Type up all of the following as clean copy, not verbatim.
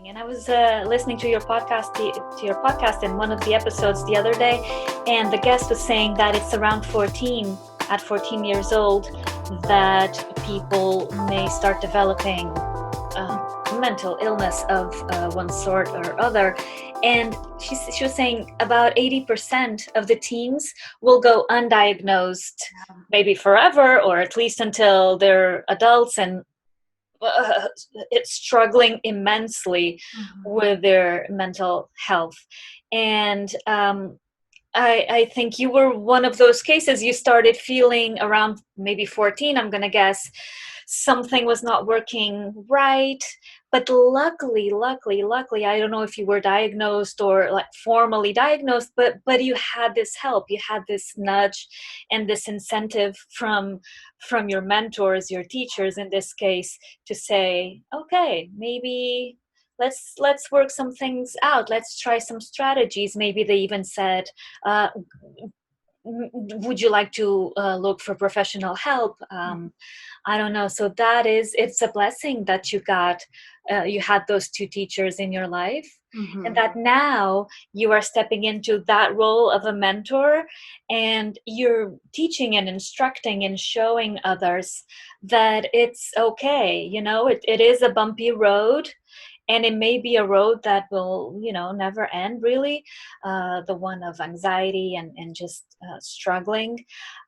And I was listening to your podcast in one of the episodes the other day, and the guest was saying that it's around 14, at 14 years old, that people may start developing mental illness of one sort or other. And she was saying about 80% of the teens will go undiagnosed, maybe forever, or at least until they're adults and it's struggling immensely with their mental health. And I think you were one of those cases. You started feeling around maybe 14, I'm going to guess, something was not working right. But luckily, I don't know if you were diagnosed or like formally diagnosed, but you had this help, you had this nudge and this incentive from your mentors, your teachers in this case, to say, okay, maybe let's work some things out. Let's try some strategies. Maybe they even said, would you like to look for professional help? I don't know. So it's a blessing that you had those two teachers in your life, and that now you are stepping into that role of a mentor, and you're teaching and instructing and showing others that it's okay. It is a bumpy road. And it may be a road that will, never end, really, the one of anxiety and just struggling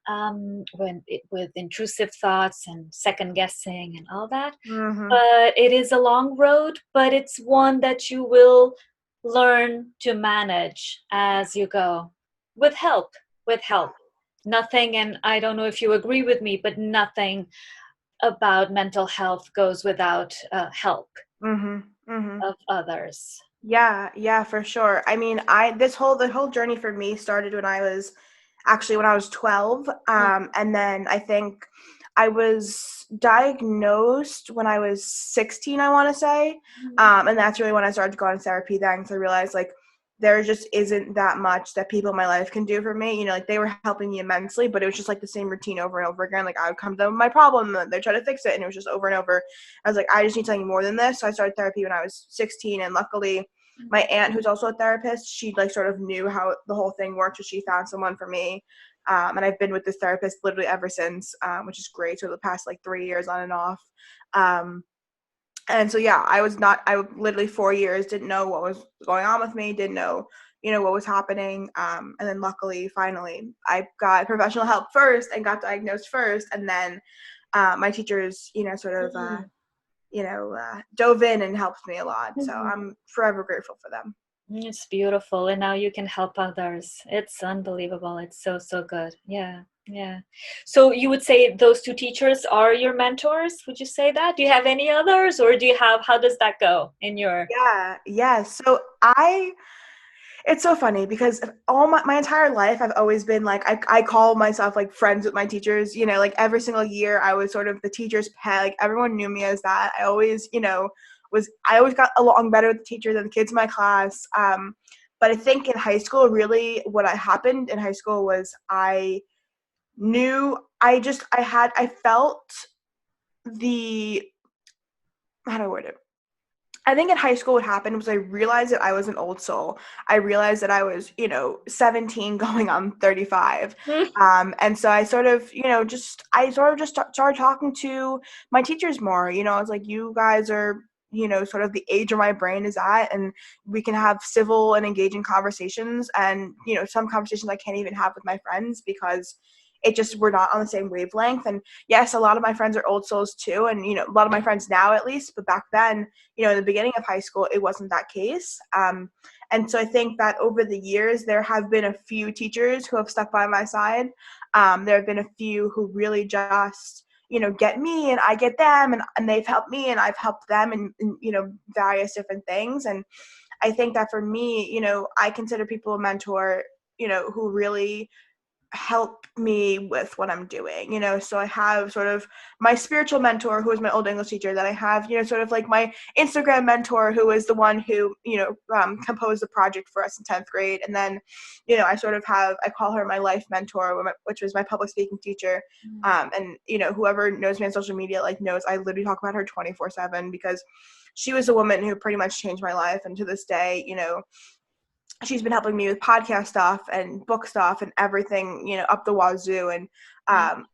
with intrusive thoughts and second guessing and all that. But it is a long road, but it's one that you will learn to manage as you go with help. Nothing, and I don't know if you agree with me, but nothing about mental health goes without help of others. Yeah, for sure. I mean, the whole journey for me started when I was 12. And then I think I was diagnosed when I was 16, I want to say. And that's really when I started going to therapy then, because I realized, like, there just isn't that much that people in my life can do for me. Like, they were helping me immensely, but it was just like the same routine over and over again. Like, I would come to them with my problem and they'd try to fix it, and it was just over and over. I was like, I just need something more than this. So I started therapy when I was 16, and luckily my aunt, who's also a therapist, she like sort of knew how the whole thing worked, so she found someone for me. And I've been with this therapist literally ever since, which is great. So the past like 3 years on and off. And so, yeah, I literally 4 years didn't know what was going on with me, didn't know, what was happening. And then luckily, finally, I got professional help first and got diagnosed first. And then my teachers, dove in and helped me a lot. So I'm forever grateful for them. It's beautiful. And now you can help others. It's unbelievable. It's so, so good. Yeah. Yeah. So you would say those two teachers are your mentors? Would you say that? Do you have any others, or how does that go in your? Yeah. So it's so funny because all my entire life, I've always been like, I call myself like friends with my teachers, like every single year I was sort of the teacher's pet. Like, everyone knew me as that. I always, I always got along better with the teacher than the kids in my class. But I think in high school, really what happened in high school was I felt how do I word it? I think in high school what happened was I realized that I was an old soul. I realized that I was, 17 going on 35. And so I sort of, just started talking to my teachers more. I was like, you guys are, sort of the age where my brain is at, and we can have civil and engaging conversations. And, some conversations I can't even have with my friends because we're not on the same wavelength. And yes, a lot of my friends are old souls too. And, a lot of my friends now at least, but back then, in the beginning of high school, it wasn't that case. And so I think that over the years, there have been a few teachers who have stuck by my side. There have been a few who really just, get me and I get them, and they've helped me and I've helped them in various different things. And I think that for me, I consider people a mentor, who really help me with what I'm doing, you know. So I have sort of my spiritual mentor, who is my old English teacher, that I have, you know, sort of like my Instagram mentor, who is the one who, you know, composed the project for us in 10th grade. And then, you know, I call her my life mentor, which was my public speaking teacher. And, you know, whoever knows me on social media, like, knows I literally talk about her 24/7, because she was a woman who pretty much changed my life. And to this day, you know, she's been helping me with podcast stuff and book stuff and everything, you know, up the wazoo, and,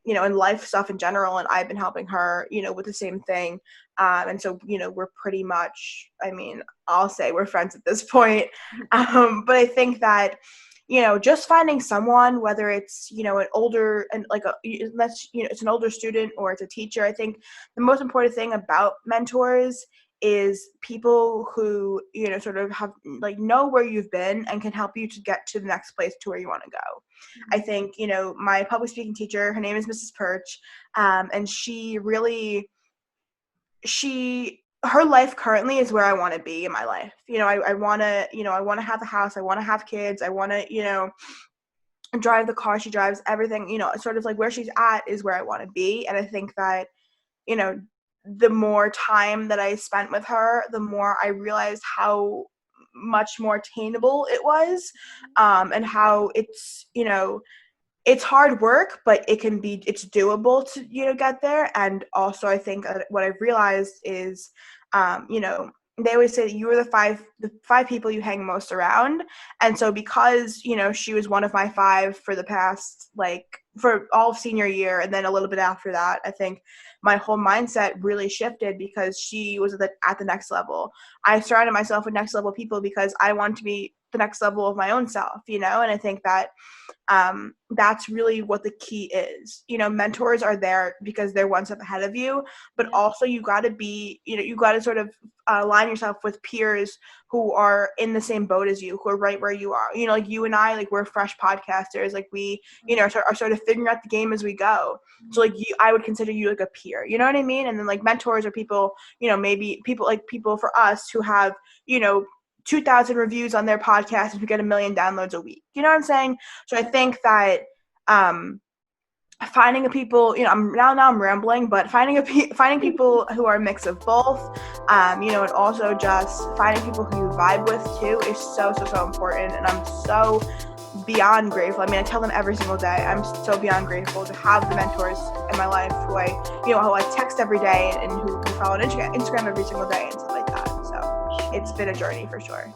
you know, and life stuff in general. And I've been helping her, you know, with the same thing. And so, you know, we're pretty much, I mean, I'll say we're friends at this point. But I think that, you know, just finding someone, whether it's, you know, an older and like let's, you know, it's an older student or it's a teacher. I think the most important thing about mentors is people who, you know, sort of have, like, know where you've been and can help you to get to the next place, to where you want to go. I think, you know, my public speaking teacher, her name is Mrs. Perch, and her life currently is where I want to be in my life. You know, I want to, you know, I want to have a house, I want to have kids, I want to, you know, drive the car she drives, everything, you know, sort of like where she's at is where I want to be. And I think that, you know, the more time that I spent with her, the more I realized how much more attainable it was, and how it's, you know, it's hard work, but it's doable to, you know, get there. And also I think what I've realized is, you know, they always say that you are the five people you hang most around. And so because, you know, she was one of my five for the past, like, for all of senior year, and then a little bit after that, I think my whole mindset really shifted, because she was at the next level. I surrounded myself with next level people because I want to be the next level of my own self, you know. And I think that that's really what the key is. You know, mentors are there because they're one step ahead of you, but also you got to be, you know, you got to sort of align yourself with peers who are in the same boat as you, who are right where you are. You know, like you and I, like, we're fresh podcasters, like we, you know, are sort of figuring out the game as we go. So like I would consider you like a peer, you know what I mean? And then like mentors are people, you know, maybe people for us who have, you know, 2,000 reviews on their podcast and we get 1 million downloads a week. You know what I'm saying? So I think that finding a people, you know, I'm rambling, but finding people who are a mix of both, you know, and also just finding people who you vibe with too is so important. And I'm so beyond grateful. I mean, I tell them every single day, I'm so beyond grateful to have the mentors in my life who I text every day and who follow on Instagram every single day and stuff like that. So it's been a journey for sure.